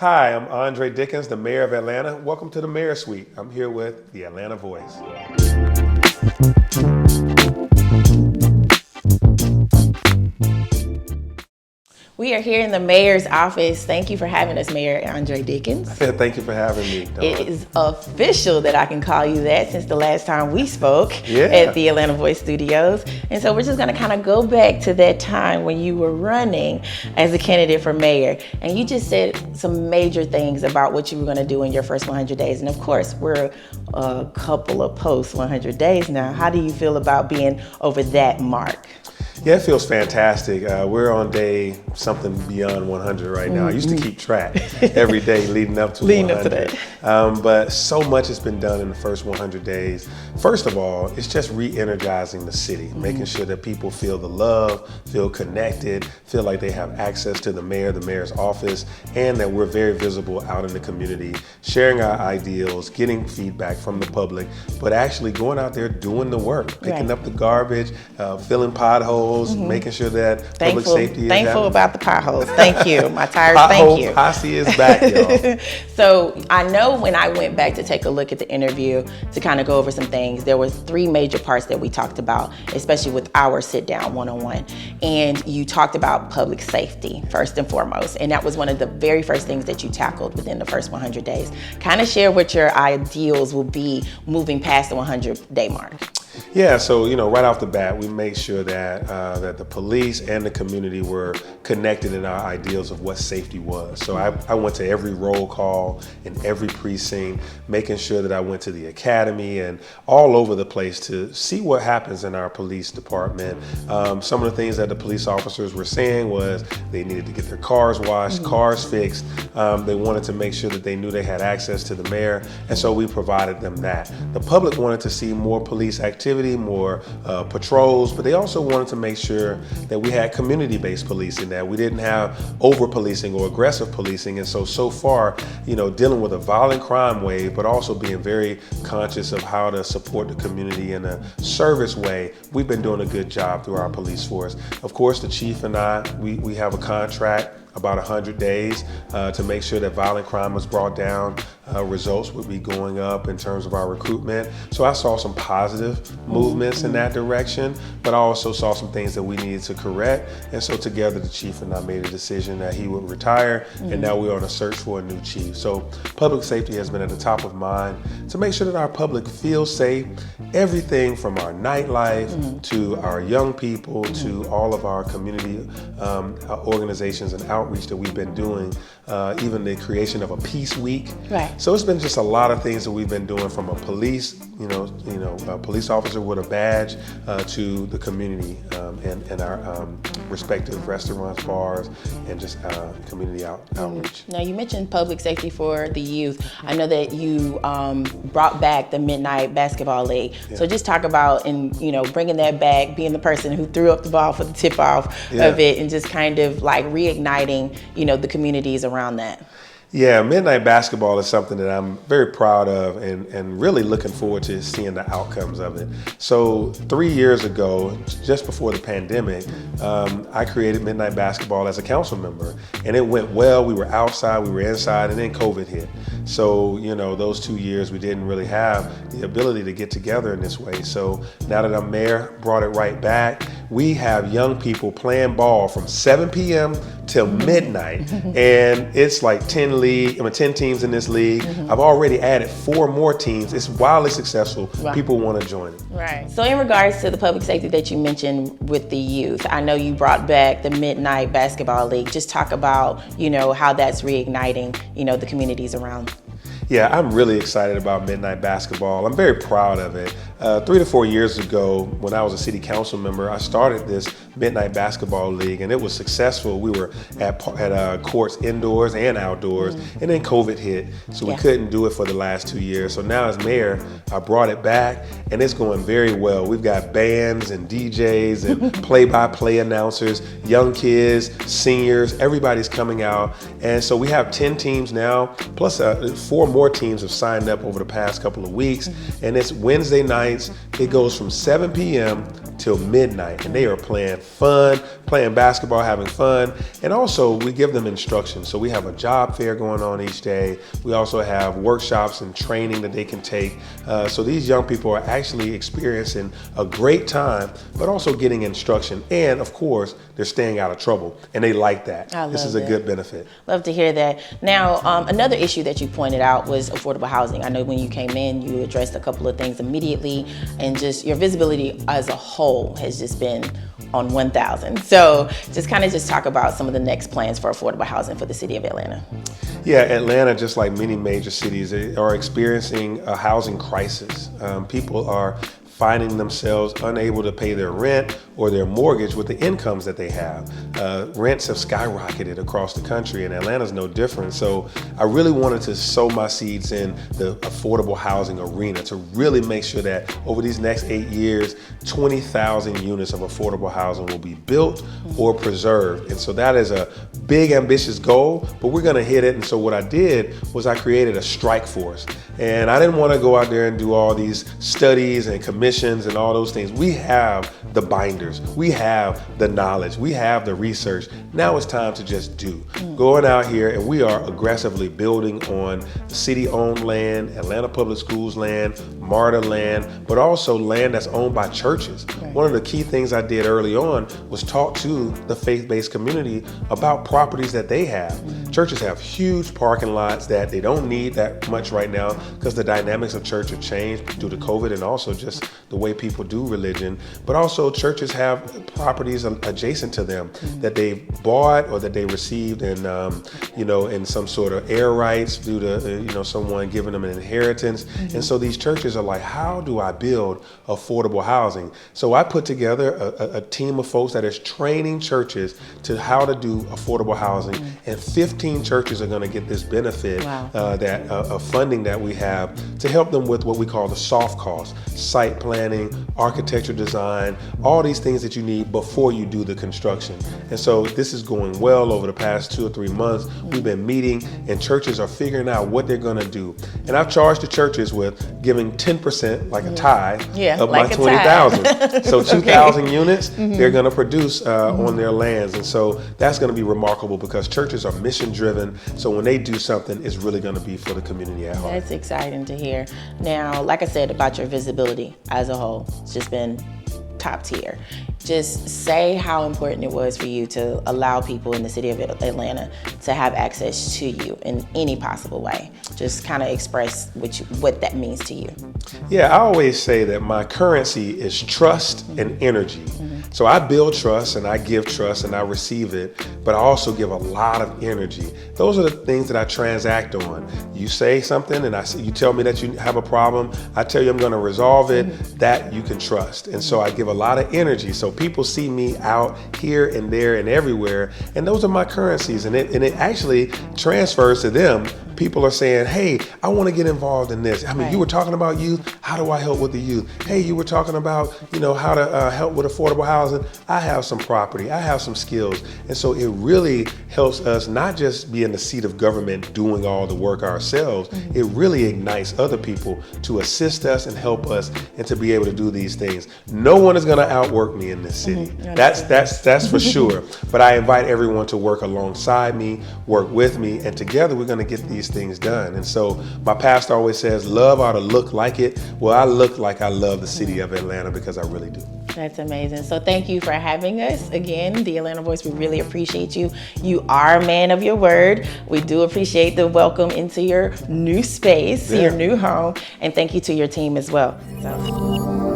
Hi, I'm Andre Dickens, the Mayor of Atlanta. Welcome to the Mayor Suite. I'm here with the Atlanta Voice. We are here in the mayor's office. Thank you for having us, Mayor Andre Dickens. Thank you for having me, Dawn. It is official that I can call you that since the last time we spoke at the Atlanta Voice Studios. And so we're just gonna kind of go back to that time when you were running as a candidate for mayor. And you just said some major things about what you were gonna do in your first 100 days. And of course, we're a couple of post 100 days now. How do you feel about being over that mark? Yeah, it feels fantastic. We're on day something beyond 100 right now. I used to keep track every day leading up to 100. But so much has been done in the first 100 days. First of all, it's just re-energizing the city, making sure that people feel the love, feel connected, feel like they have access to the mayor's office, and that we're very visible out in the community, sharing our ideals, getting feedback from the public, but actually going out there doing the work, picking up the garbage, filling potholes, making sure that public safety is thankful about the potholes. Thank you. My tires, Pothole thank you. Posse is back, y'all. So I know when I went back to take a look at the interview to kind of go over some things, there were three major parts that we talked about, especially with our sit down one-on-one. And you talked about public safety first and foremost. And that was one of the very first things that you tackled within the first 100 days. Kind of share what your ideals will be moving past the 100-day mark. Yeah, so right off the bat, we made sure that that the police and the community were connected in our ideals of what safety was. So I went to every roll call in every precinct, making sure that I went to the academy and all over the place to see what happens in our police department. Some of the things that the police officers were saying was they needed to get their cars washed, cars fixed. They wanted to make sure that they knew they had access to the mayor, and so we provided them that. The public wanted to see more police activity, more patrols, but they also wanted to make sure that we had community-based policing, that we didn't have over-policing or aggressive policing. And so far, dealing with a violent crime wave, but also being very conscious of how to support the community in a service way, we've been doing a good job through our police force. Of course, the chief and I, we have a contract about 100 days to make sure that violent crime was brought down. Results would be going up in terms of our recruitment. So I saw some positive movements in that direction, but I also saw some things that we needed to correct. And so together the chief and I made a decision that he would retire, and now we're on a search for a new chief. So public safety has been at the top of mind to make sure that our public feels safe. Everything from our nightlife to our young people to all of our community organizations and outreach that we've been doing, even the creation of a peace week. Right. So it's been just a lot of things that we've been doing, from a police, a police officer with a badge, to the community and our respective restaurants, bars, and just community outreach. Now, you mentioned public safety for the youth. I know that you brought back the Midnight Basketball League. Yeah. So just talk about bringing that back, being the person who threw up the ball for the tip-off of it, and just kind of like reigniting, the communities around that. Yeah, Midnight Basketball is something that I'm very proud of and really looking forward to seeing the outcomes of it. So 3 years ago, just before the pandemic, I created Midnight Basketball as a council member, and it went well. We were outside, we were inside, and then COVID hit. So, those 2 years we didn't really have the ability to get together in this way. So now that I'm mayor, brought it right back. We have young people playing ball from 7 p.m. till midnight, and it's like 10 teams in this league. I've already added 4 more teams. It's wildly successful. Wow. People want to join it. Right. So in regards to the public safety that you mentioned with the youth, I know you brought back the Midnight Basketball League. Just talk about, how that's reigniting, the communities around. Yeah, I'm really excited about Midnight Basketball. I'm very proud of it. 3 to 4 years ago, when I was a city council member, I started this Midnight Basketball League, and it was successful. We were at courts indoors and outdoors, and then COVID hit, so we couldn't do it for the last 2 years. So now as mayor, I brought it back, and it's going very well. We've got bands and DJs and play-by-play announcers, young kids, seniors, everybody's coming out. And so we have 10 teams now, plus 4 more teams have signed up over the past couple of weeks. And it's Wednesday night nights. It goes from 7 p.m. till midnight, and they are playing basketball, having fun. And also we give them instruction. So we have a job fair going on each day. We also have workshops and training that they can take. So these young people are actually experiencing a great time, but also getting instruction. And of course, they're staying out of trouble, and they like that. This is a good benefit. Love to hear that. Now, another issue that you pointed out was affordable housing. I know when you came in, you addressed a couple of things immediately, and just your visibility as a whole has just been on 1,000. So just talk about some of the next plans for affordable housing for the city of Atlanta. Yeah, Atlanta, just like many major cities, are experiencing a housing crisis. People are finding themselves unable to pay their rent or their mortgage with the incomes that they have. Rents have skyrocketed across the country, and Atlanta's no different. So I really wanted to sow my seeds in the affordable housing arena to really make sure that over these next 8 years, 20,000 units of affordable housing will be built or preserved. And so that is a big, ambitious goal, but we're gonna hit it. And so what I did was I created a strike force. And I didn't want to go out there and do all these studies and commissions and all those things. We have the binders, we have the knowledge, we have the research. Now it's time to just do. Going out here, and we are aggressively building on city-owned land, Atlanta Public Schools land, MARTA land, but also land that's owned by churches. Right. One of the key things I did early on was talk to the faith-based community about properties that they have. Churches have huge parking lots that they don't need that much right now because the dynamics of church have changed due to COVID and also just the way people do religion. But also churches have properties adjacent to them that they bought or that they received in, in some sort of air rights due to, someone giving them an inheritance. And so these churches are like, how do I build affordable housing? So I put together a team of folks that is training churches to how to do affordable housing, and 15 churches are going to get this benefit of funding that we have to help them with what we call the soft costs, site planning, architecture design, all these things that you need before you do the construction. And so this is going well. Over the past 2 or 3 months, we've been meeting, and churches are figuring out what they're going to do. And I've charged the churches with giving 10%, like a tithe, of like my 20,000. So 2,000 units, they're going to produce on their lands. And so that's going to be remarkable because churches are mission driven. So when they do something, it's really going to be for the community at heart. That's exciting to hear. Now, like I said about your visibility as a whole, it's just been top tier. Just say how important it was for you to allow people in the city of Atlanta to have access to you in any possible way. Just kind of express what that means to you. Yeah, I always say that my currency is trust and energy. So I build trust and I give trust and I receive it, but I also give a lot of energy. Those are the things that I transact on. You say something and you tell me that you have a problem, I tell you I'm going to resolve it, that you can trust. And so I give a lot of energy. So people see me out here and there and everywhere, and those are my currencies, and it actually transfers to them. People are saying, hey, I want to get involved in this. I mean, you were talking about youth. How do I help with the youth? Hey, you were talking about, how to help with affordable housing. I have some property. I have some skills. And so it really helps us not just be in the seat of government doing all the work ourselves. It really ignites other people to assist us and help us and to be able to do these things. No one is going to outwork me in this city. That's for sure. But I invite everyone to work alongside me, work with me, and together we're going to get these things done. And so my pastor always says, love ought to look like it. Well, I look like I love the city of Atlanta because I really do. That's amazing. So thank you for having us again, the Atlanta Voice. We really appreciate you. You are a man of your word. We do appreciate the welcome into your new space, your new home, and thank you to your team as well. So.